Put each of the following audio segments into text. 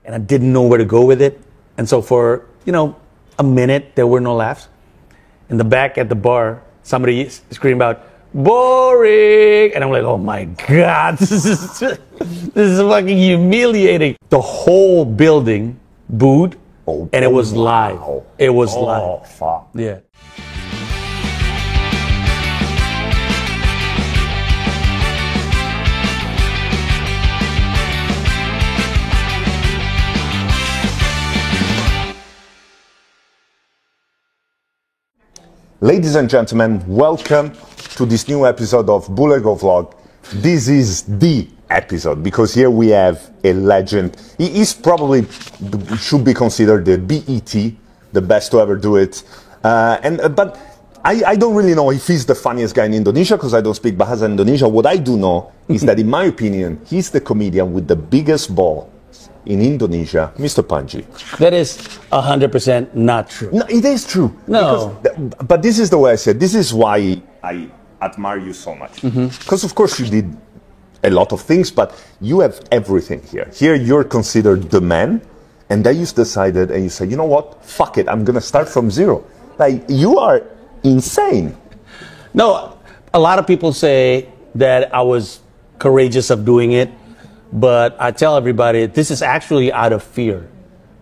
and I didn't know where to go with it. And so for, a minute, there were no laughs. In the back at the bar, somebody screamed out, "Boring!" And I'm like, oh my God, this is fucking humiliating. The whole building booed, and it was live. It was live. Oh, fuck. Yeah. Ladies and gentlemen, welcome to this new episode of Bule Vlog. This is the episode because here we have a legend. He is probably should be considered the BET, the best to ever do it. But I don't really know if he's the funniest guy in Indonesia because I don't speak Bahasa Indonesia. What I do know is that, in my opinion, he's the comedian with the biggest ball in Indonesia, Mr. Pandji. That is 100% not true. No, it is true. No. But this is the way I said. This is why I admire you so much. Because, of course, you did a lot of things, but you have everything here. Here, you're considered the man, and then you decided, and you said, you know what? Fuck it. I'm going to start from zero. Like, you are insane. No, a lot of people say that I was courageous of doing it. But I tell everybody, this is actually out of fear.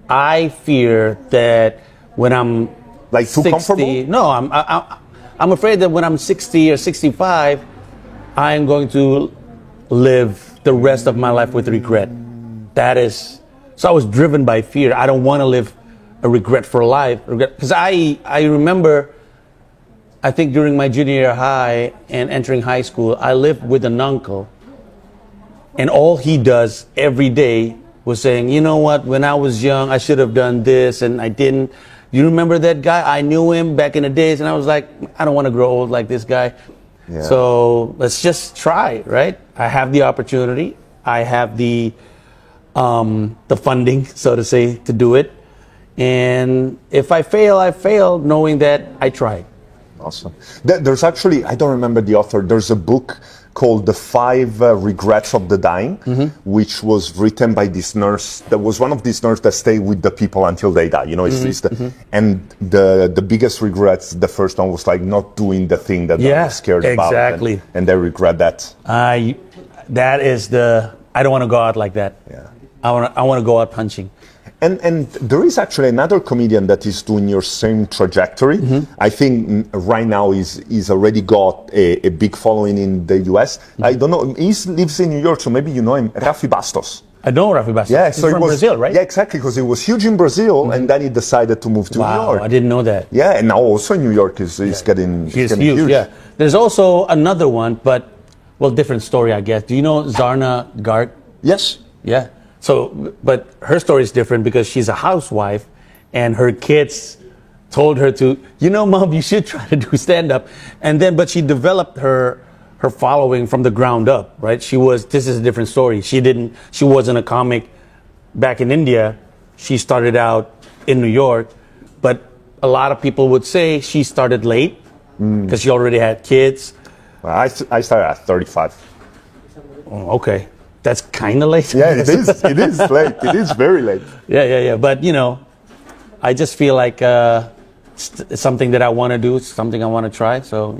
I fear that when I'm like too 60, comfortable? No, I'm afraid that when I'm 60 or 65, I am going to live the rest of my life with regret. So I was driven by fear. I don't want to live a regretful life. Because I remember, I think during my junior year high and entering high school, I lived with an uncle. And all he does every day was saying, you know what, when I was young, I should have done this, and I didn't. You remember that guy? I knew him back in the days, and I was like, I don't want to grow old like this guy. Yeah. So let's just try, right? I have the opportunity. I have the funding, so to say, to do it. And if I fail, I fail, knowing that I tried. Awesome. There's actually, I don't remember the author, there's a book called The 5 Regrets of the Dying, which was written by this nurse. That was one of these nurses that stay with the people until they die. And the biggest regrets, the first one was like not doing the thing that I was scared about. Exactly. And they regret that. I don't want to go out like that. Yeah. I want to go out punching. And there is actually another comedian that is doing your same trajectory. I think right now he's already got a big following in the US. I don't know. He lives in New York, so maybe you know him. Rafi Bastos. I know Rafi Bastos. Yeah, he's from Brazil, right? Yeah, exactly, because he was huge in Brazil, and then he decided to move to New York. I didn't know that. Yeah, and now also New York is getting huge. Yeah. There's also another one, but, different story, I guess. Do you know Zarna Garg? Yes. Yeah. So, but her story is different because she's a housewife and her kids told her to, Mom, you should try to do stand-up. But she developed her following from the ground up, right? This is a different story. She wasn't a comic back in India. She started out in New York, but a lot of people would say she started late because she already had kids. Well, I started at 35. Oh, okay. That's kind of late. Yeah, it is. It is late. It is very late. Yeah. But, I just feel like it's something that I want to do. It's something I want to try. So,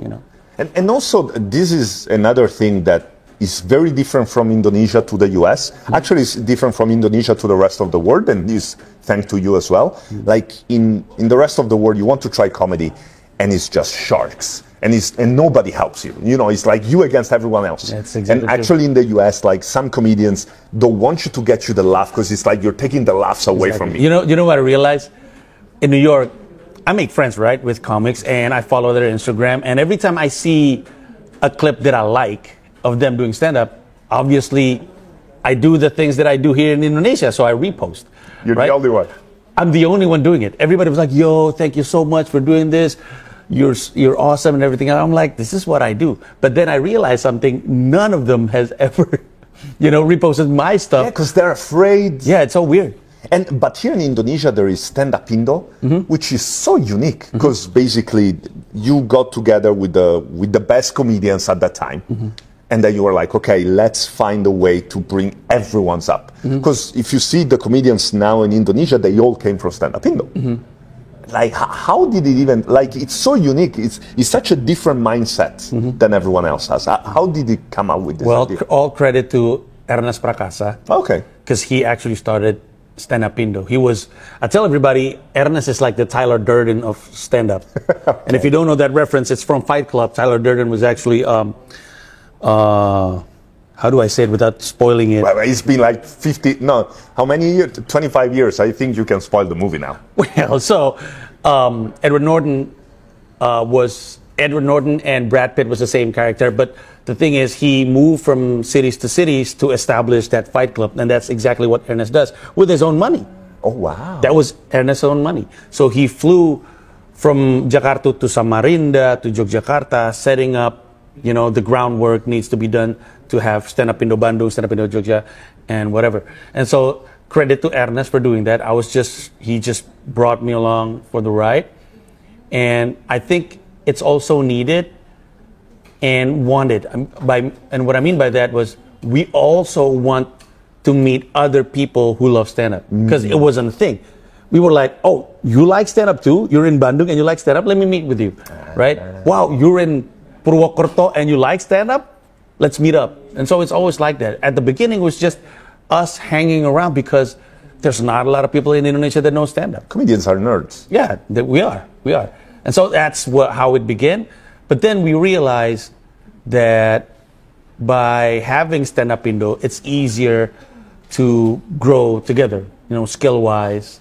And also, this is another thing that is very different from Indonesia to the US. Actually, it's different from Indonesia to the rest of the world. And this thanks to you as well. Like in the rest of the world, you want to try comedy and it's just sharks. And nobody helps you. It's like you against everyone else. That's exactly and actually in the US, like some comedians don't want you to get you the laugh because it's like you're taking the laughs away from me. You know what I realized? In New York, I make friends, right, with comics, and I follow their Instagram. And every time I see a clip that I like of them doing stand-up, obviously I do the things that I do here in Indonesia, so I repost. You're the only one. I'm the only one doing it. Everybody was like, yo, thank you so much for doing this. You're awesome and everything. And I'm like, this is what I do. But then I realized something. None of them has ever, reposted my stuff. Yeah, because they're afraid. Yeah, it's so weird. But here in Indonesia, there is Stand-up Indo, which is so unique because basically you got together with the best comedians at that time. And then you were like, okay, let's find a way to bring everyone's up. Because if you see the comedians now in Indonesia, they all came from stand-up Indo. Like, how did it even, like, it's so unique. It's such a different mindset than everyone else has. How did it come up with this idea? All credit to Ernest Prakasa. Okay. Because he actually started stand-up Indo. I tell everybody, Ernest is like the Tyler Durden of stand-up. Okay. And if you don't know that reference, it's from Fight Club. Tyler Durden was actually, how do I say it without spoiling it? Well, it's been like how many years? 25 years. I think you can spoil the movie now. Well, so Edward Norton and Brad Pitt was the same character, but the thing is, he moved from cities to cities to establish that Fight Club, and that's exactly what Ernest does with his own money. Oh, wow. That was Ernest's own money. So he flew from Jakarta to Samarinda to Yogyakarta, setting up, the groundwork needs to be done to have stand-up Indo Bandung, stand-up Indo Jogja, and whatever. And so credit to Ernest for doing that. He just brought me along for the ride. And I think it's also needed and wanted. And what I mean by that was we also want to meet other people who love stand-up, because it wasn't a thing. We were like, oh, you like stand-up too? You're in Bandung and you like stand-up? Let me meet with you, right? Wow, you're in Purwokerto and you like stand-up? Let's meet up. And so it's always like that. At the beginning, it was just us hanging around because there's not a lot of people in Indonesia that know stand-up. Comedians are nerds. Yeah, we are. And so that's how it began. But then we realized that by having stand-up Indo, it's easier to grow together, skill-wise,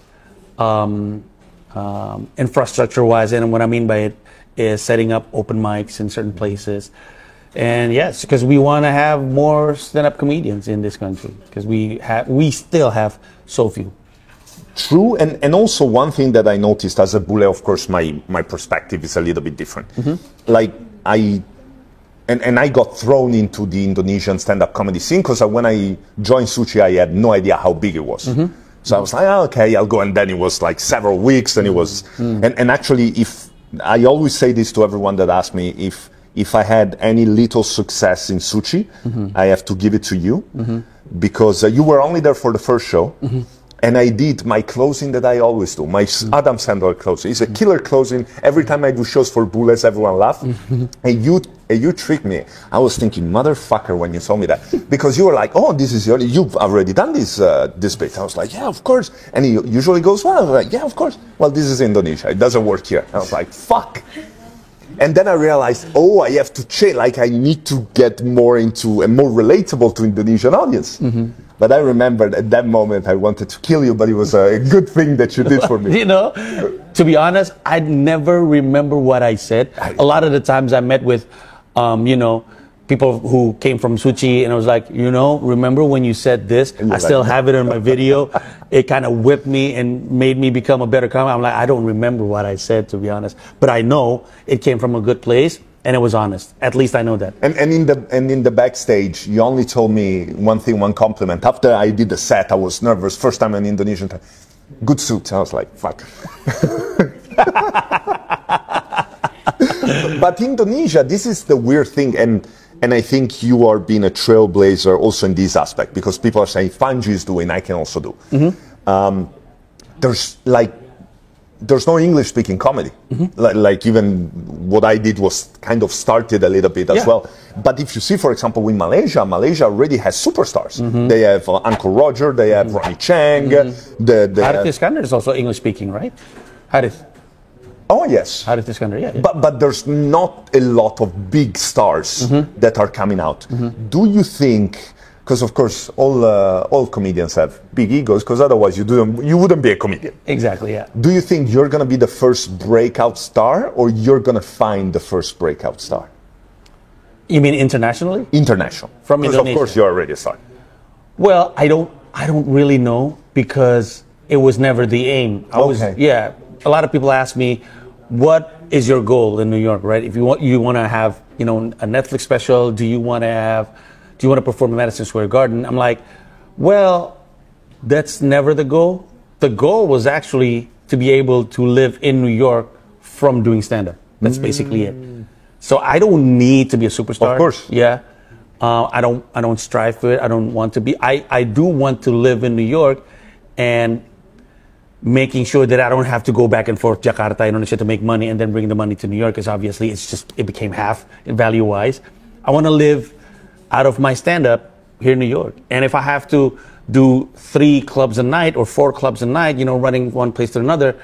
infrastructure-wise. And what I mean by it is setting up open mics in certain places. And yes, because we want to have more stand-up comedians in this country, because we still have so few. True, and also one thing that I noticed as a Bule, of course, my perspective is a little bit different. Like I got thrown into the Indonesian stand-up comedy scene because when I joined Suci, I had no idea how big it was. So I was like, okay, I'll go, and then it was like several weeks, and it was, and actually, if I always say this to everyone that asks me, if I had any little success in Suci, I have to give it to you, because you were only there for the first show, and I did my closing that I always do, my Adam Sandler closing. It's a killer closing. Every time I do shows for Bules, everyone laughs. And you tricked me. I was thinking, motherfucker, when you told me that, because you were like, oh, you've already done this bit. I was like, yeah, of course. And it usually goes well. I was like, yeah, of course. Well, this is Indonesia. It doesn't work here. I was like, fuck. And then I realized, oh, I have to change. Like, I need to get more into and more relatable to Indonesian audience. But I remembered at that moment I wanted to kill you, but it was a good thing that you did for me. To be honest, I never remember what I said. A lot of the times I met with, people who came from Suci, and I was like, remember when you said this? I still have it in my video. It kind of whipped me and made me become a better comic. I'm like, I don't remember what I said, to be honest. But I know it came from a good place, and it was honest. At least I know that. And in the backstage, you only told me one thing, one compliment. After I did the set, I was nervous. First time in Indonesian. Good suit. I was like, fuck. But Indonesia, this is the weird thing, and I think you are being a trailblazer also in this aspect, because people are saying Pandji is doing, I can also do. There's no English speaking comedy. Like even what I did was kind of started a little bit as well. But if you see, for example, in Malaysia already has superstars. They have Uncle Roger, they have Ronnie Chang. Harith Iskandar is also English speaking, right? Harith. Oh, yes. Harith Iskandar, yeah. But there's not a lot of big stars that are coming out. Do you think, because of course all comedians have big egos, because otherwise you wouldn't be a comedian. Exactly, yeah. Do you think you're going to be the first breakout star, or you're going to find the first breakout star? You mean internationally? International. From Indonesia. Because of course you're already a star. Well, I don't really know, because it was never the aim. A lot of people ask me, what is your goal in New York, right? If you want to have, a Netflix special, do you want to perform in Madison Square Garden? I'm like, well, that's never the goal. The goal was actually to be able to live in New York from doing stand-up. That's basically it. So I don't need to be a superstar. Of course. Yeah. I don't strive for it. I don't want to be. I do want to live in New York, and making sure that I don't have to go back and forth Jakarta, Indonesia to make money and then bring the money to New York, because obviously it became half in value-wise. I want to live out of my stand-up here in New York. And if I have to do 3 clubs a night or 4 clubs a night, running one place to another,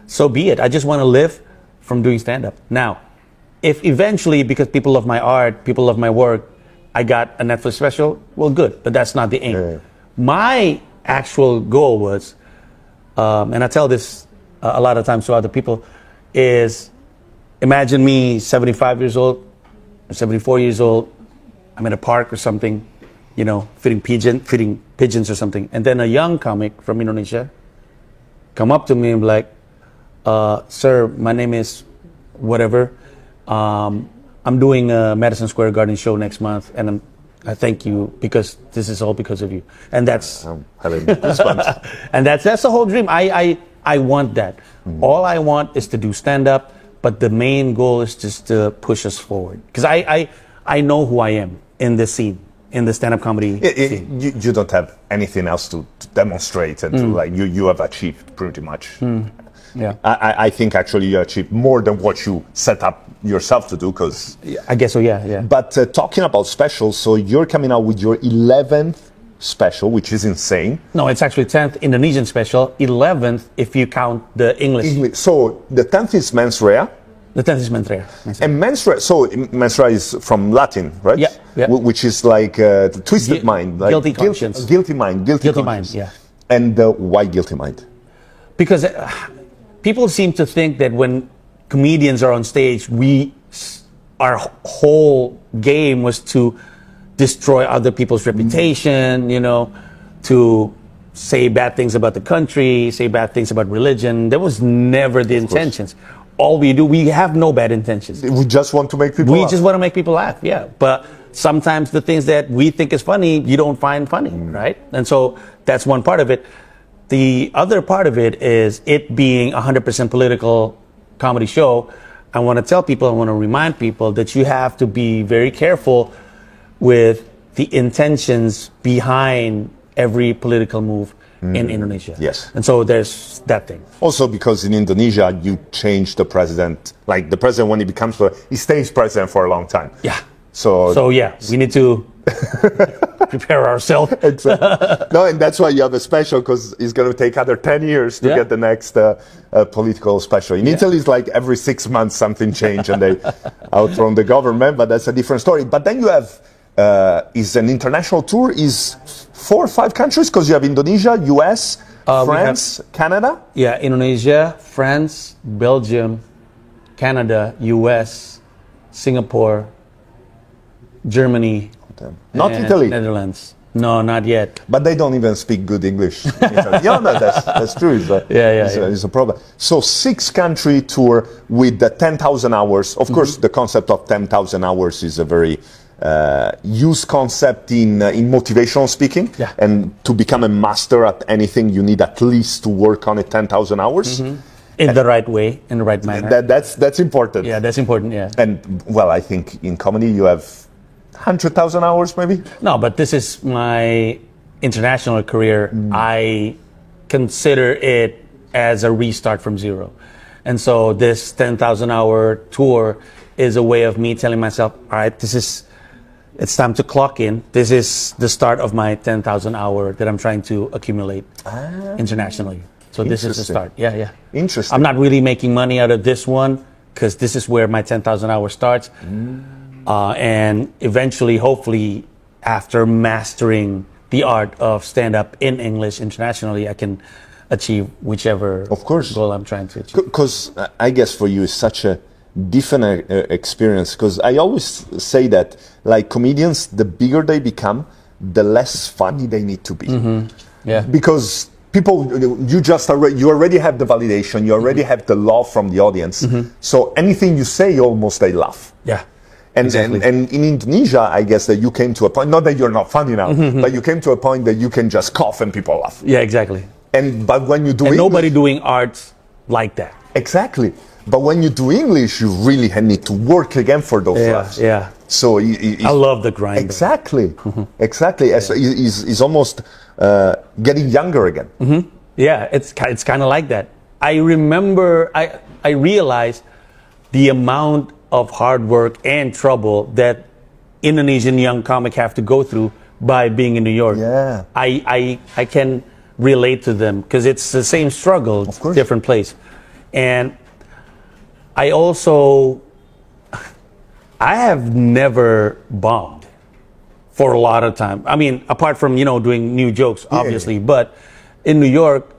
so be it. I just want to live from doing stand-up. Now, if eventually, because people love my art, people love my work, I got a Netflix special, well, good, but that's not the aim. Yeah. My actual goal was, and I tell this a lot of times to other people, is imagine me 75 years old, or 74 years old, I'm in a park or something, feeding pigeons or something, and then a young comic from Indonesia come up to me and be like, sir, my name is whatever, I'm doing a Madison Square Garden show next month, and I thank you because this is all because of you. And that's having goosebumps. And that's the whole dream. I want that. All I want is to do stand up, but the main goal is just to push us forward, because I know who I am in this scene, in the stand up comedy scene. You don't have anything else to demonstrate, and you have achieved pretty much. Yeah, I think actually you achieved more than what you set up yourself to do, because I guess so. Yeah. But talking about specials, so you're coming out with your 11th special, which is insane. No, it's actually 10th Indonesian special, 11th if you count the English. So the 10th is mens rea. The 10th is mens rea. And mens rea, so mens rea is from Latin, right? Yeah. Which is like twisted mind, like guilty conscience. Guilty mind. Guilty mind. Yeah. And why guilty mind? Because people seem to think that when comedians are on stage, our whole game was to destroy other people's reputation, to say bad things about the country, say bad things about religion. That was never the intentions. All we do, we have no bad intentions. We just want to make people laugh. We just want to make people laugh, yeah. But sometimes the things that we think is funny, you don't find funny, right? And so that's one part of it. The other part of it is it being a 100% political comedy show. I want to tell people, I want to remind people that you have to be very careful with the intentions behind every political move in Indonesia. Yes. And so there's that thing. Also because in Indonesia, you change the president. Like the president, when he becomes president, he stays president for a long time. Yeah. So yeah, we need to prepare ourselves. Exactly. No, and that's why you have a special, because it's going to take other 10 years to get the next political special. In Italy, it's like every 6 months something changed and they outthrown the government, but that's a different story. But then you have, is an international tour, is 4 or 5 countries, because you have Indonesia, US, France, Canada? Yeah, Indonesia, France, Belgium, Canada, US, Singapore, Germany, not Italy, Netherlands. No, not yet. But they don't even speak good English. Yeah, no, that's true. It's a problem. So 6-country tour with the 10,000 hours. Of course, the concept of 10,000 hours is a very used concept in motivational speaking. Yeah. And to become a master at anything, you need at least to work on it 10,000 hours. In the right way, in the right manner. That's important. Yeah, that's important, yeah. And, well, I think in comedy you have 100,000 hours, maybe? No, but this is my international career. I consider it as a restart from zero. And so this 10,000 hour tour is a way of me telling myself, all right, it's time to clock in. This is the start of my 10,000 hour that I'm trying to accumulate internationally. So this is the start. Yeah. Interesting. I'm not really making money out of this one, because this is where my 10,000 hours starts. And eventually, hopefully, after mastering the art of stand-up in English internationally, I can achieve whichever goal I'm trying to achieve. Because I guess for you it's such a different experience, because I always say that, like, comedians, the bigger they become, the less funny they need to be. Yeah. Because people, you already have the validation, you already have the love from the audience. So anything you say, almost they laugh. Yeah. And, exactly. and in Indonesia, I guess that you came to a point, not that you're not funny now, but you came to a point that you can just cough and people laugh. Yeah, exactly. But when you do English, nobody doing art like that. Exactly. But when you do English, you really need to work again for those laughs. Yeah. So I love the grind. Exactly. Exactly. Yeah. So he's almost getting younger again. Yeah, it's kind of like that. I remember, I realized the amount of hard work and trouble that Indonesian young comic have to go through by being in New York. Yeah. I can relate to them because it's the same struggle, of course. Different place. And I also, I have never bombed for a lot of time. I mean, apart from, doing new jokes, obviously, but in New York,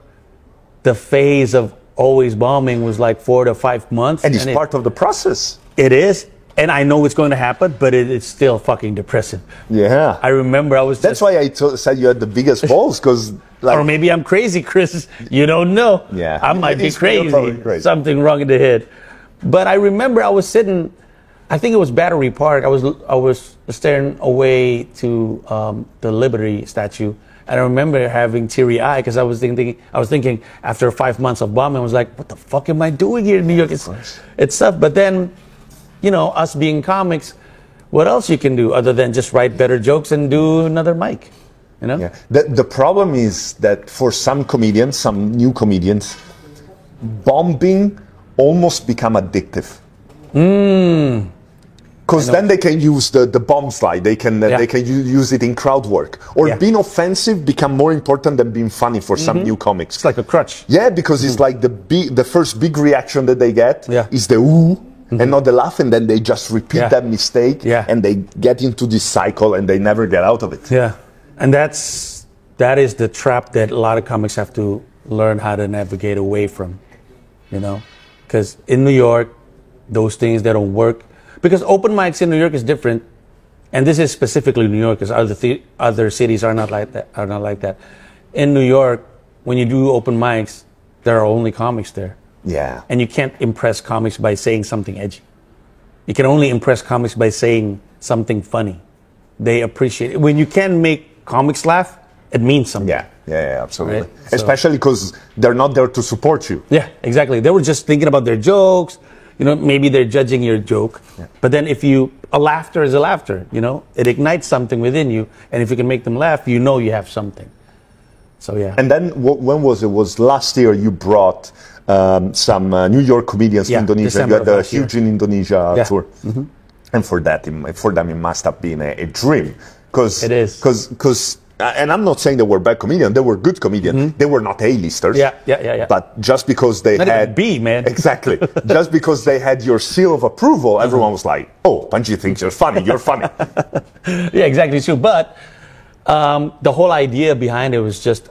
the phase of always bombing was like 4 to 5 months. And it's part of the process. It is. And I know it's going to happen, but it's still fucking depressive. Yeah. I remember I was That's why I said you had the biggest balls, because... or maybe I'm crazy, Chris. You don't know. Yeah. I might be crazy. Something wrong in the head. But I remember I was sitting, I think it was Battery Park. I was staring away to the Liberty statue. And I remember having teary eye because I was thinking after 5 months of bombing, I was like, what the fuck am I doing here in New York? It's tough. But then, us being comics, what else you can do other than just write better jokes and do another mic? Yeah. The problem is that for some comedians, some new comedians, bombing almost become addictive. Because then they can use the bomb slide. They can use it in crowd work. Or being offensive become more important than being funny for some new comics. It's like a crutch. Yeah, because it's like the first big reaction that they get is the ooh and not the laugh, and then they just repeat that mistake and they get into this cycle and they never get out of it. Yeah, and that is the trap that a lot of comics have to learn how to navigate away from, because in New York, those things that don't work. Because open mics in New York is different, and this is specifically New York, because other cities are not like that. In New York, when you do open mics, there are only comics there. Yeah. And you can't impress comics by saying something edgy. You can only impress comics by saying something funny. They appreciate it. When you can make comics laugh, it means something. Yeah, absolutely. Right? Especially because they're not there to support you. Yeah, exactly. They were just thinking about their jokes. Maybe they're judging your joke. Yeah. But then a laughter is a laughter, It ignites something within you. And if you can make them laugh, you have something. So, yeah. And then when was it? Was last year you brought some New York comedians to Indonesia. You had a huge in Indonesia tour. And for them, it must have been a dream. It is. Because and I'm not saying they were bad comedians. They were good comedians. They were not A-listers. Yeah. But just because they had... B, man. Exactly. Just because they had your seal of approval, everyone was like, oh, Pandji thinks you're funny. You're funny. Yeah, exactly true. But the whole idea behind it was just,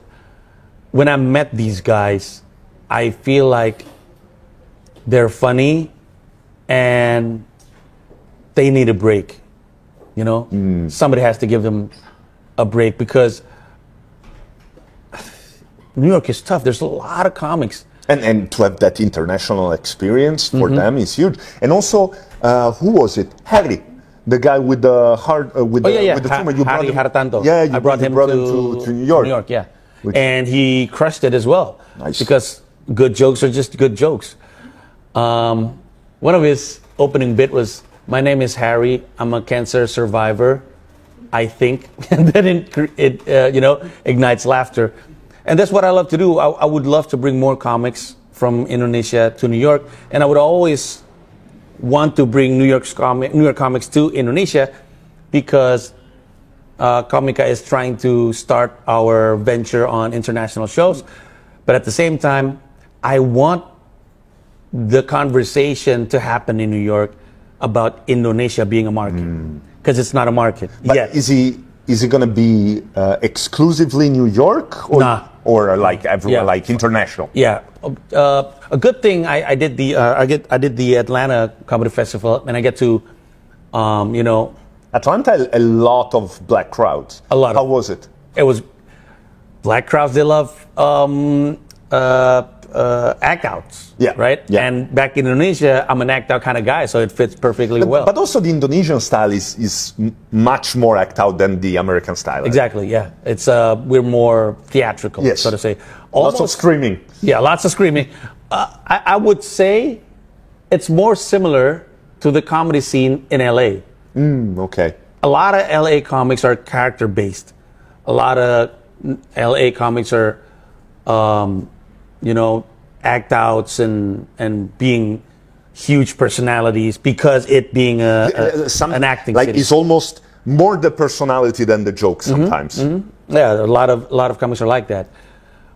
when I met these guys, I feel like they're funny and they need a break. Somebody has to give them a break, because New York is tough. There's a lot of comics. And to have that international experience for them is huge. And also, who was it? Harry, the guy with the heart, with the tumor. You Harry Hartanto. Yeah, I brought him to New York. New York, yeah. And he crushed it as well. Nice. Because good jokes are just good jokes. One of his opening bit was, my name is Harry. I'm a cancer survivor. I think. And then it ignites laughter. And that's what I love to do. I would love to bring more comics from Indonesia to New York. And I would always want to bring New York comics to Indonesia, because Comika is trying to start our venture on international shows. But at the same time, I want the conversation to happen in New York about Indonesia being a market. Because it's not a market yet. Is he going to be exclusively New York, or like everywhere, like international? Yeah, a good thing. I did the Atlanta Comedy Festival, and I get to, Atlanta, a lot of black crowds. A lot. How was it? It was black crowds. They love act outs, right? Yeah. And back in Indonesia, I'm an act out kind of guy, so it fits perfectly well. But also the Indonesian style is much more act out than the American style. Exactly, yeah. It's we're more theatrical, so to say. Lots of screaming. Yeah, lots of screaming. I would say it's more similar to the comedy scene in LA. Okay. A lot of LA comics are character based. A lot of LA comics are, you know, act outs and being huge personalities because it being an acting like city. it's almost more the personality than the joke sometimes. Yeah, a lot of comics are like that.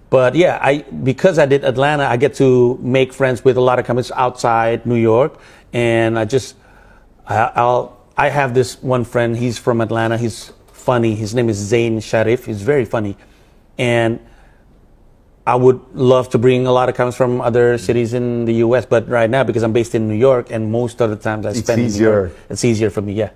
But yeah, because I did Atlanta, I get to make friends with a lot of comics outside New York, and I have this one friend. He's from Atlanta. He's funny. His name is Zain Sharif. He's very funny, and I would love to bring a lot of comics from other cities in the U.S. But right now, because I'm based in New York, and most of the times I spend in New York, it's easier for me. Yeah.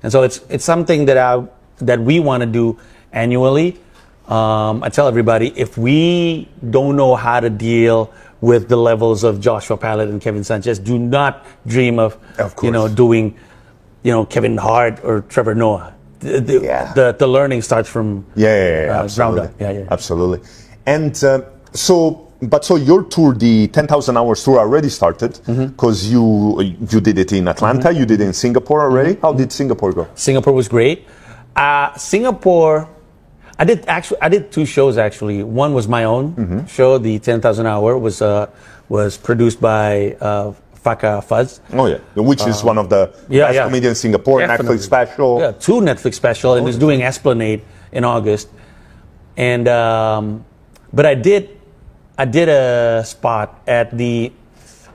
And so it's something that we want to do annually. I tell everybody, if we don't know how to deal with the levels of Joshua Pallet and Kevin Sanchez, do not dream of doing, Kevin Hart or Trevor Noah. The learning starts from ground up. Yeah. Absolutely. And so your tour, the 10,000 Hours tour, already started because you did it in Atlanta, you did it in Singapore already. How did Singapore go? Singapore was great. Singapore, I did two shows actually. One was my own show. The 10,000 Hour was produced by Faka Fuzz. Oh yeah, which is one of the best comedians in Singapore. Definitely. Netflix special. Yeah, 2 Netflix special, and is doing Esplanade in August. And but I did a spot at the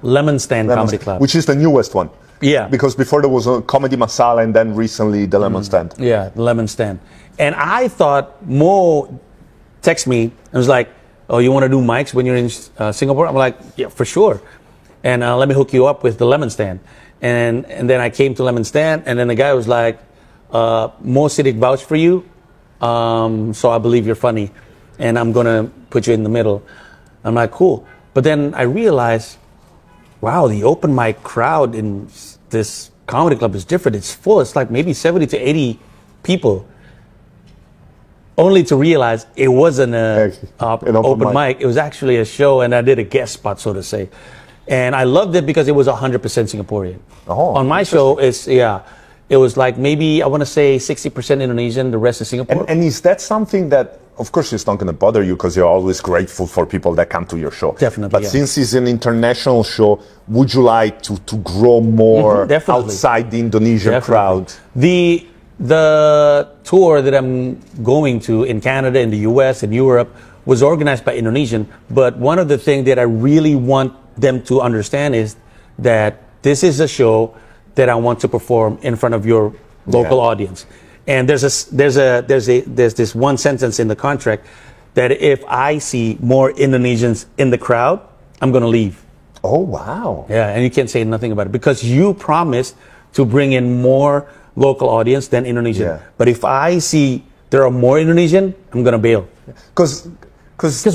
Lemon Stand Comedy Club, which is the newest one. Yeah, because before there was a Comedy Masala, and then recently the Lemon Stand. Yeah, the Lemon Stand. And I thought Mo texted me and was like, "Oh, you want to do mics when you're in Singapore?" I'm like, "Yeah, for sure." And let me hook you up with the Lemon Stand. And then I came to Lemon Stand, and then the guy was like, "Mo Siddiq vouched for you, so I believe you're funny, and I'm gonna put you in the middle." I'm like, "Cool." But then I realized, wow, the open mic crowd in this comedy club is different. It's full. It's like maybe 70 to 80 people. Only to realize it wasn't an open mic. It was actually a show, and I did a guest spot, so to say. And I loved it because it was 100% Singaporean. On my show, it was like maybe, I want to say 60% Indonesian, the rest is Singapore. And is that something that, of course, it's not going to bother you because you're always grateful for people that come to your show. Definitely. But since it's an international show, would you like to grow more outside the Indonesian crowd? The tour that I'm going to in Canada, in the US, in Europe was organized by Indonesian. But one of the things that I really want them to understand is that this is a show that I want to perform in front of your local audience. And there's this one sentence in the contract that if I see more Indonesians in the crowd, I'm going to leave. Oh, wow. Yeah, and you can't say nothing about it because you promised to bring in more local audience than Indonesian. Yeah. But if I see there are more Indonesian, I'm going to bail. Because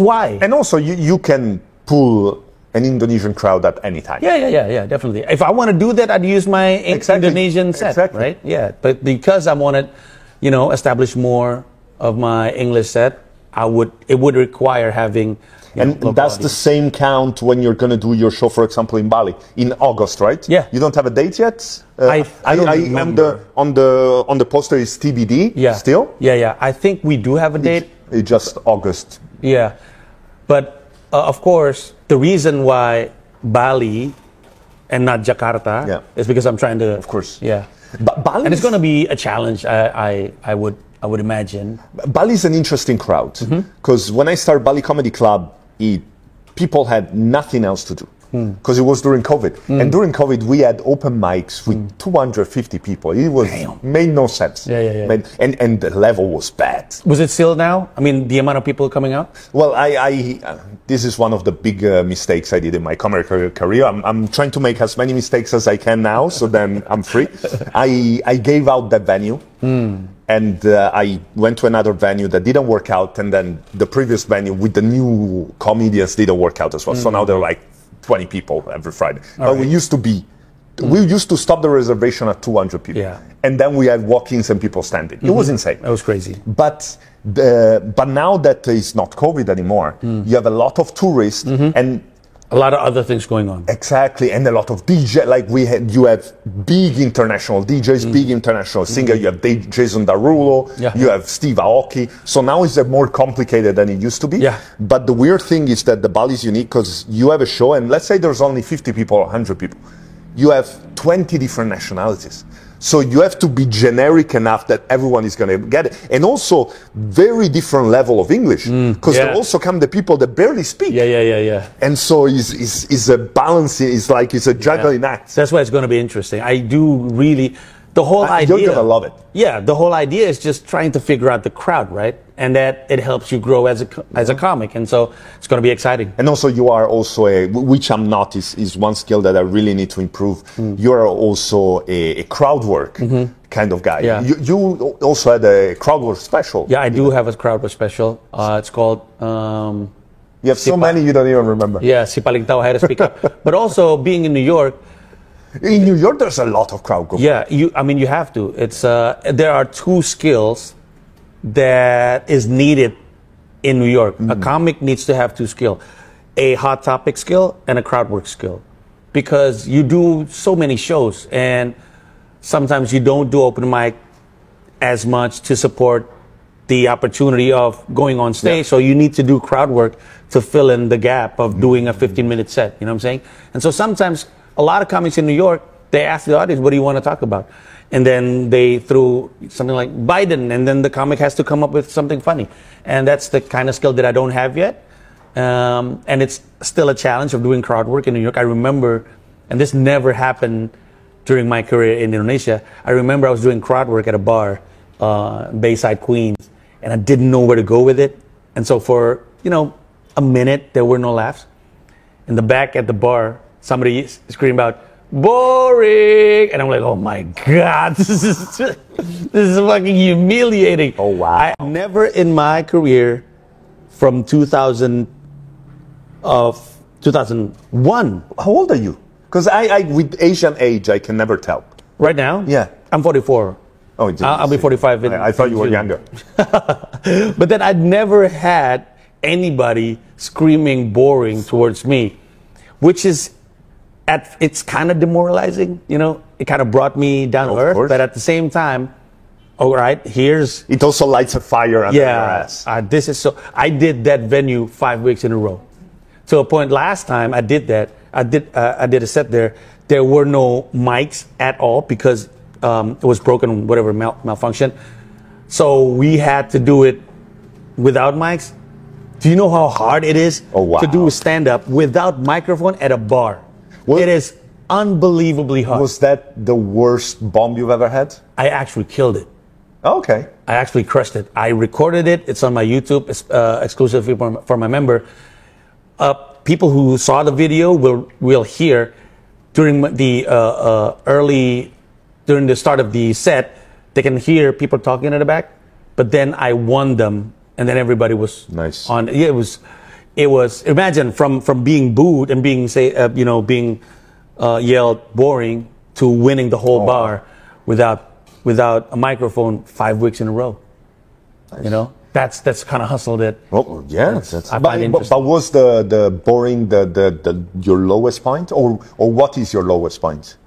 why? And also, you can pull an Indonesian crowd at any time. Yeah, definitely. If I want to do that, I'd use my Indonesian set, right? Yeah, but because I want to, establish more of my English set, it would require having. And that's the same count when you're going to do your show, for example, in Bali in August, right? Yeah. You don't have a date yet. I don't remember. On the poster is TBD. Yeah. Still. Yeah. I think we do have a date. It's just August. Yeah, but of course the reason why Bali and not Jakarta is because I'm trying to. Of course. Yeah. Bali, and it's going to be a challenge. I would imagine. Bali is an interesting crowd because when I started Bali Comedy Club, people had nothing else to do because it was during COVID. And during COVID, we had open mics with 250 people. It made no sense. Yeah. And the level was bad. Was it still now? I mean, the amount of people coming out? Well, this is one of the big mistakes I did in my comedy career. I'm trying to make as many mistakes as I can now, so then I'm free. I gave out that venue. And I went to another venue that didn't work out, and then the previous venue with the new comedians didn't work out as well. So now they're like 20 people every Friday. But we used to stop the reservation at 200 people. Yeah. And then we had walk-ins and people standing. It was insane. That was crazy. But now that it's not COVID anymore, you have a lot of tourists, and a lot of other things going on. Exactly, and a lot of DJ. Like you have big international DJs, big international singers. You have Jason Derulo. Yeah. You have Steve Aoki. So now it's more complicated than it used to be. Yeah. But the weird thing is that the Bali is unique because you have a show, and let's say there's only 50 people or 100 people. You have 20 different nationalities. So you have to be generic enough that everyone is going to get it. And also, very different level of English. Because there also come the people that barely speak. Yeah. And so it's a balance, it's a juggling act. That's why it's going to be interesting. I do really, the whole idea. You're going to love it. Yeah, the whole idea is just trying to figure out the crowd, right? And that it helps you grow as a comic. And so it's going to be exciting. And also you are also which I'm not, is one skill that I really need to improve. You are also a crowd work kind of guy. Yeah. You also had a crowd work special. Yeah, I do have a crowd work special. It's called... you have so many you don't even remember. Yeah, Si Paling Tao, How to Speak Up. But also being in New York... In New York, there's a lot of crowd work. Yeah, you have to. It's there are two skills that is needed in New York. A comic needs to have two skills: a hot topic skill and a crowd work skill, because you do so many shows and sometimes you don't do open mic as much to support the opportunity of going on stage. So you need to do crowd work to fill in the gap of doing a 15-minute set. You know what I'm saying? And so sometimes a lot of comics in New York, they ask the audience, what do you want to talk about? And then they threw something like Biden, and then the comic has to come up with something funny. And that's the kind of skill that I don't have yet. And it's still a challenge of doing crowd work in New York. I remember, and this never happened during my career in Indonesia, I remember I was doing crowd work at a bar, Bayside, Queens, and I didn't know where to go with it. And so for, a minute, there were no laughs. In the back at the bar, somebody screamed out, boring! And I'm like, oh my God, this is fucking humiliating. Oh, wow. I never in my career from 2001. How old are you? Because I with Asian age, I can never tell. Right now? Yeah. I'm 44. Oh, I'll be 45 I thought you were younger. But then I'd never had anybody screaming boring towards me, which is, it's kind of demoralizing, it kind of brought me down to earth, but at the same time, all right, it also lights a fire under your ass. I did that venue 5 weeks in a row. To a point last time I did that, I did a set there were no mics at all because it was broken, whatever, malfunction. So we had to do it without mics. Do you know how hard it is to do a stand-up without microphone at a bar? It is unbelievably hard. Was that the worst bomb you've ever had? I actually killed it. Okay. I actually crushed it. I recorded it. It's on my YouTube, exclusively for my member. People who saw the video will hear during the during the start of the set, they can hear people talking in the back. But then I won them, and then everybody was nice on. Yeah, it was. Imagine from being booed and being being yelled boring to winning the whole bar without a microphone 5 weeks in a row. Nice. That's kind of hustle that. Oh yeah, but was the boring your lowest point, or what is your lowest point?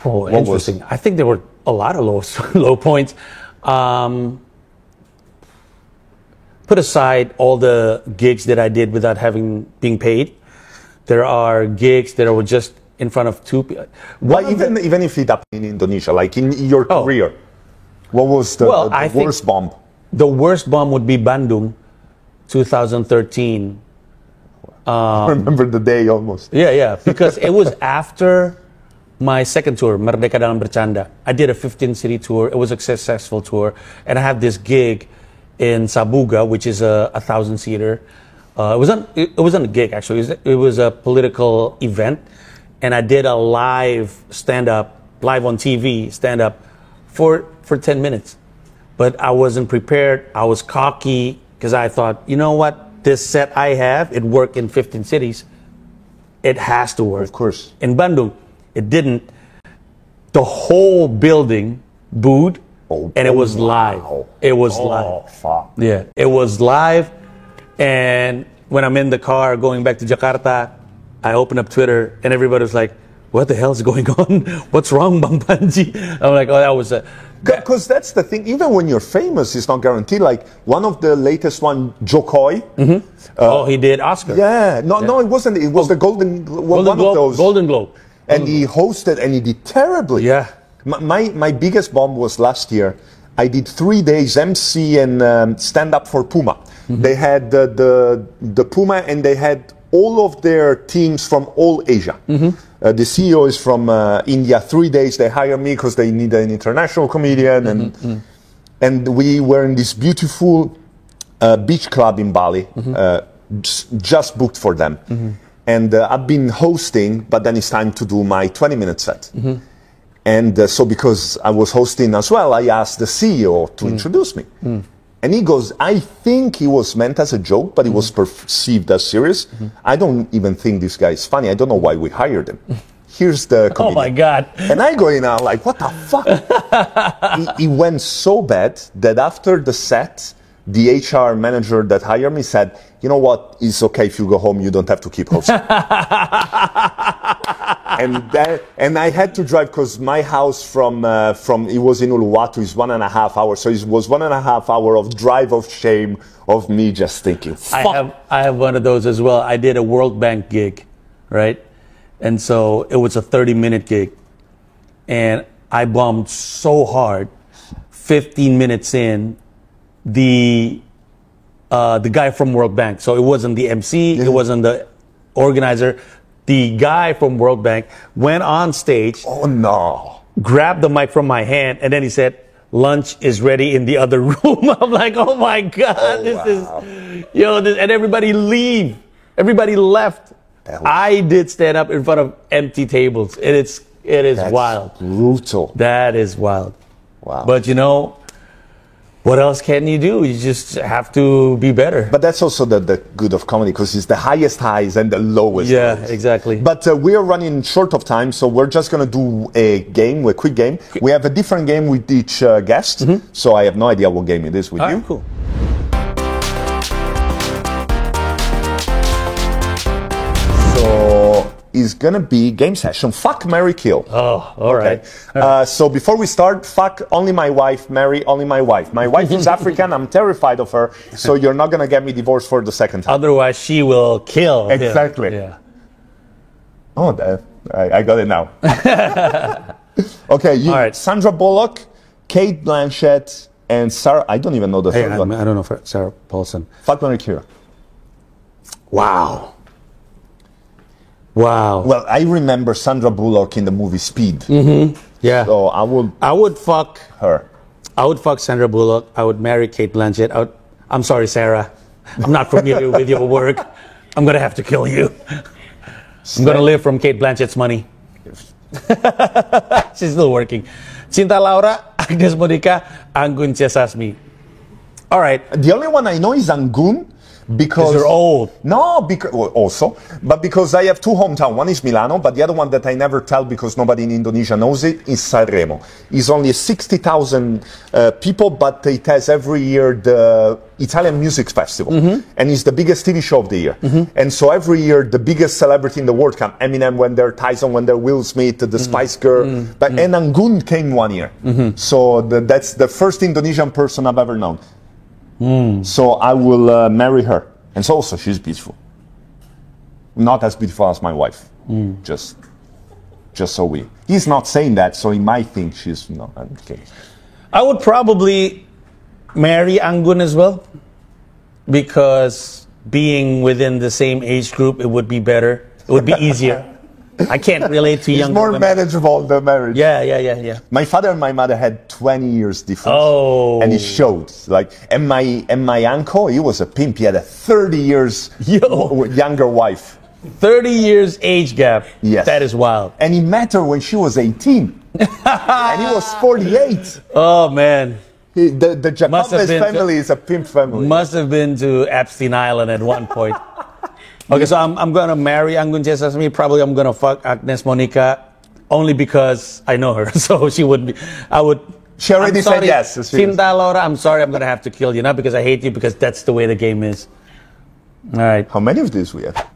Oh, interesting. I think there were a lot of low points. Put aside all the gigs that I did without being paid. There are gigs that were just in front of two people. Even if it happened in Indonesia, like in your career, what was the worst bomb? The worst bomb would be Bandung, 2013. I remember the day almost. Yeah, because it was after my second tour, Merdeka Dalam Bercanda. I did a 15-city tour. It was a successful tour. And I had this gig in Sabuga, which is a 1,000-seater. It wasn't a gig, actually. It was a political event. And I did a live stand-up, live on TV stand-up for 10 minutes. But I wasn't prepared. I was cocky because I thought, you know what? This set I have, it worked in 15 cities. It has to work. Of course. In Bandung, it didn't. The whole building booed, and it was live. It was live. Fuck. Yeah, it was live, and when I'm in the car going back to Jakarta, I open up Twitter and everybody was like, what the hell is going on? What's wrong, Bang Pandji? I'm like, oh, that was a... Because that's the thing, even when you're famous, it's not guaranteed. Like, one of the latest one, Jokoy. He did Oscar. Yeah, no, it wasn't. It was the Golden Globe, of those. Golden Globe. And he hosted, and he did terribly. Yeah. My biggest bomb was last year. I did 3 days MC and stand-up for Puma. They had the Puma, and they had all of their teams from all Asia. The CEO is from India. 3 days they hire me because they need an international comedian, and we were in this beautiful beach club in Bali, just booked for them. And I've been hosting, but then it's time to do my 20-minute set. And so because I was hosting as well, I asked the CEO to introduce me. And he goes, I think he was meant as a joke, but it was perceived as serious. I don't even think this guy is funny. I don't know why we hired him. Here's the comedian. Oh my God. And I go in and I'm like, what the fuck? He went so bad that after the set, the HR manager that hired me said, you know what, it's okay if you go home, you don't have to keep hosting. and I had to drive because my house from it was in Uluwatu is 1.5 hours, so it was 1.5 hours of drive of shame of me just thinking. Fuck. I have one of those as well. I did a World Bank gig, right? And so it was a 30-minute gig, and I bombed so hard. 15 minutes in, the guy from World Bank. So it wasn't the MC, it wasn't the organizer. The guy from World Bank went on stage. Oh no! Grabbed the mic from my hand, and then he said, "Lunch is ready in the other room." I'm like, "Oh my God, and everybody leave. Everybody left. I did stand up in front of empty tables, and it is wild, brutal. That is wild. Wow. But you know, what else can you do? You just have to be better. But that's also the good of comedy, because it's the highest highs and the lowest lows. Exactly. But we are running short of time, so we're just going to do a quick game. We have a different game with each guest, so I have no idea what game it is with you. Right, cool. So it's going to be game session. Fuck, marry, kill. Oh, all right. So before we start, fuck only my wife, marry only my wife. My wife is African. I'm terrified of her. So you're not going to get me divorced for the second time. Otherwise, she will kill. Exactly. Yeah. Oh, I got it now. Okay, you, all right. Sandra Bullock, Kate Blanchett, and Sarah. I don't even know the third one. I don't know Sarah Paulson. Fuck, marry, kill. Wow. Well, I remember Sandra Bullock in the movie Speed. Yeah. So I would fuck her. I would fuck Sandra Bullock. I would marry Kate Blanchett. I'm sorry, Sarah. I'm not familiar with your work. I'm going to have to kill you. I'm going to live from Kate Blanchett's money. She's still working. Cinta Laura, Agnes Monica, Anggun C. Sasmi. All right. The only one I know is Anggun. Because you're old. No, because but because I have two hometowns. One is Milano, but the other one that I never tell because nobody in Indonesia knows it is Sanremo. It's only 60,000 people, but it has every year the Italian Music Festival, and it's the biggest TV show of the year. And so every year the biggest celebrity in the world come. Eminem went there, Tyson went there, Will Smith, the Spice Girl, and Anggun came 1 year. So that's the first Indonesian person I've ever known. So I will marry her. And so also she's beautiful. Not as beautiful as my wife. Just so he's not saying that, so he might think she's not. Okay. I would probably marry Anggun as well, because being within the same age group, it would be better. It would be easier. I can't relate to younger women. It's more manageable, the marriage. Yeah. My father and my mother had 20 years difference. Oh. And it showed. And my uncle, he was a pimp. He had a 30 years younger wife. 30 years age gap. Yes. That is wild. And he met her when she was 18. And he was 48. Oh, man. The Jacobes family is a pimp family. Must have been to Epstein Island at one point. Okay, so I'm going to marry Anggun C. Sasmi. Probably I'm going to fuck Agnes Monica only because I know her. So she would be, She already said yes. Cinta Laura, I'm sorry, I'm going to have to kill you. Not because I hate you, because that's the way the game is. All right. How many of these we have?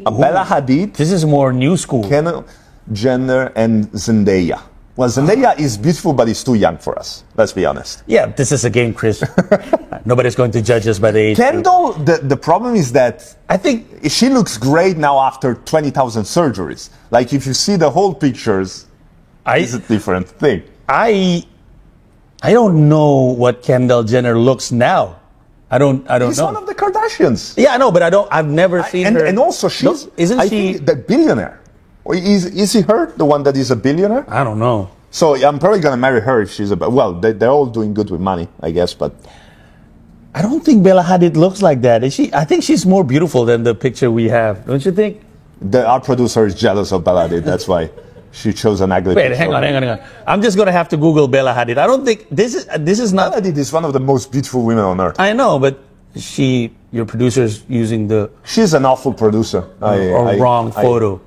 Bella Hadid, This is more new school. Kendall Jenner, and Zendaya. Well, Zendaya is beautiful, but is too young for us. Let's be honest. Yeah, this is a game, Chris. Nobody's going to judge us by the age. Kendall, the problem is that I think she looks great now after 20,000 surgeries. Like, if you see the whole pictures, it's a different thing. I don't know what Kendall Jenner looks now. I don't She's know. one of the Kardashians. Yeah, I know, but I've never seen her. And also, she's, isn't I she think, the billionaire. Or is he her, the one that is a billionaire? I don't know. So I'm probably going to marry her if she's well, they're all doing good with money, I guess, but I don't think Bella Hadid looks like that. Is she? I think she's more beautiful than the picture we have. Don't you think? our producer is jealous of Bella Hadid. That's why she chose an ugly Wait, picture. hang on. I'm just gonna have to Google Bella Hadid. I don't think this is not. Bella Hadid is one of the most beautiful women on earth. I know, but your producer's using the She's an awful producer. wrong photo.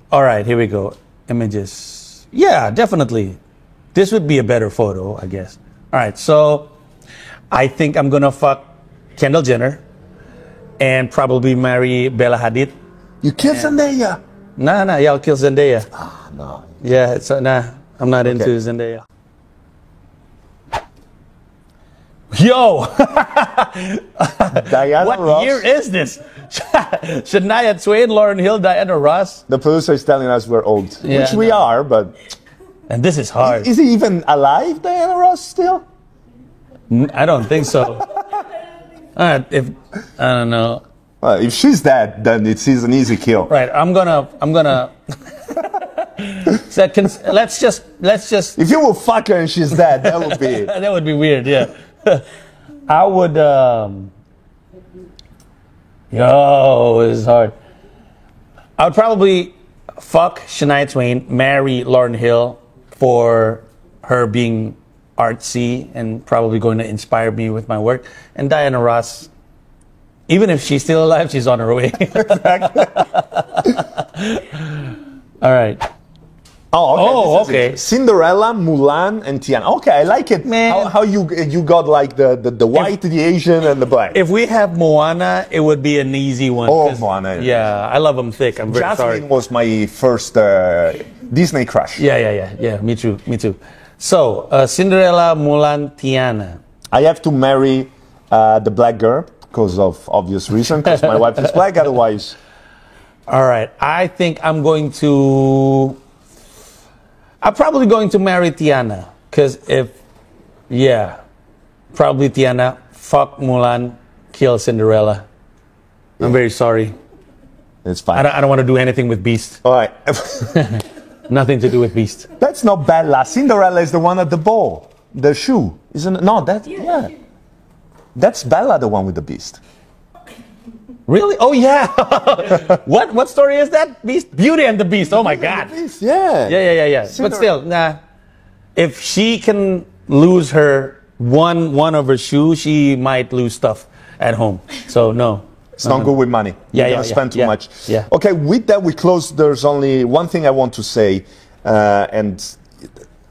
All right, here we go. Images. Yeah, definitely. This would be a better photo, I guess. All right, so I think I'm gonna fuck Kendall Jenner and probably marry Bella Hadid. You killed Zendaya. Nah, yeah, I'll kill Zendaya. No. Yeah, I'm not into Zendaya. Yo! Diana What Ross. year is this? Shania Twain, Lauryn Hill, Diana Ross. The producer is telling us we're old, Yeah, which we no. are, but And this is hard. is he even alive, Diana Ross, still? I don't think so. I don't know. Well, if she's dead, then it's an easy kill. Right, I'm gonna. Let's just. If you will fuck her and she's dead, that would be. That would be weird. Yeah, I would. Yo, this is hard. I would probably fuck Shania Twain, marry Lauryn Hill for her being artsy and probably going to inspire me with my work, and Diana Ross. Even if she's still alive, she's on her way. All right. Oh, okay. Cinderella, Mulan, and Tiana. Okay, I like it. Man. How you got like the white, the Asian, and the black. If we have Moana, it would be an easy one. Oh, 'cause, Moana. Yeah, I love them thick. I'm very Jasmine sorry. was my first Disney crush. Yeah. Me too. So, Cinderella, Mulan, Tiana. I have to marry the black girl because of obvious reason, because my wife is black. Otherwise, All right. I'm probably going to marry Tiana. Because probably Tiana, fuck Mulan, kill Cinderella. I'm very sorry. it's fine. I don't want to do anything with Beast. All right. Nothing to do with Beast. That's not Bella. Cinderella is the one at the ball. The shoe. Isn't it? No, yeah. That's Bella, the one with the beast. Really? Oh, yeah. What story is that? Beast? Beauty and the Beast. Oh, my God. Beast, yeah. Yeah. But still, if she can lose her one of her shoes, she might lose stuff at home. So, no. It's not good with money. You're going to spend too much. Yeah. Okay, with that we close. There's only one thing I want to say, and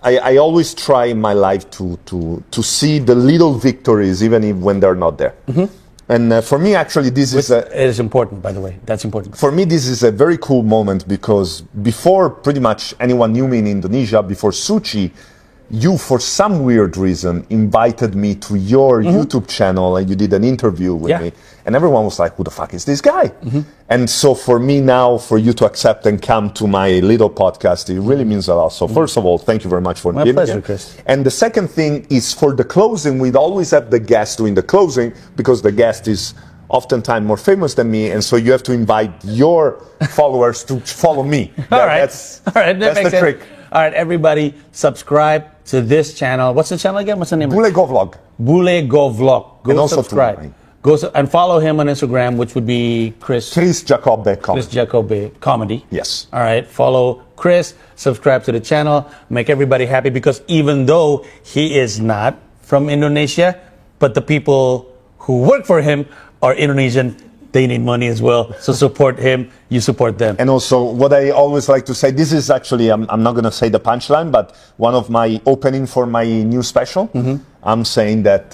I always try in my life to see the little victories, even when they're not there. Mm-hmm. And for me, actually, it is important, by the way. That's important. For me, this is a very cool moment because before pretty much anyone knew me in Indonesia, before Suci, you, for some weird reason, invited me to your YouTube channel and you did an interview with me. And everyone was like, who the fuck is this guy? Mm-hmm. And so for me now, for you to accept and come to my little podcast, it really means a lot. So first of all, thank you very much for being here. My pleasure, Chris. And the second thing is for the closing, we'd always have the guest doing the closing because the guest is oftentimes more famous than me. And so you have to invite your followers to follow me. That's the trick. All right, everybody, subscribe to this channel. What's the channel again? What's the name? Bule Vlog. Bule Vlog. Go and also subscribe. And follow him on Instagram, which would be Chris Jacobe Comedy. Yes. All right, follow Chris, subscribe to the channel, make everybody happy because even though he is not from Indonesia, but the people who work for him are Indonesian, they need money as well. So support him, you support them. And also, what I always like to say, this is actually, I'm not going to say the punchline, but one of my opening for my new special, I'm saying that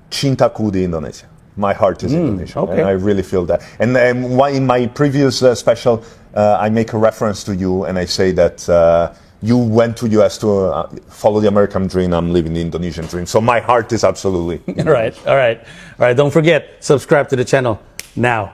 Cintaku di Indonesia. my heart is Indonesian. Okay. And I really feel that. And in my previous special, I make a reference to you, and I say that you went to US to follow the American dream. I'm living the Indonesian dream. So my heart is absolutely All right. Don't forget, subscribe to the channel now.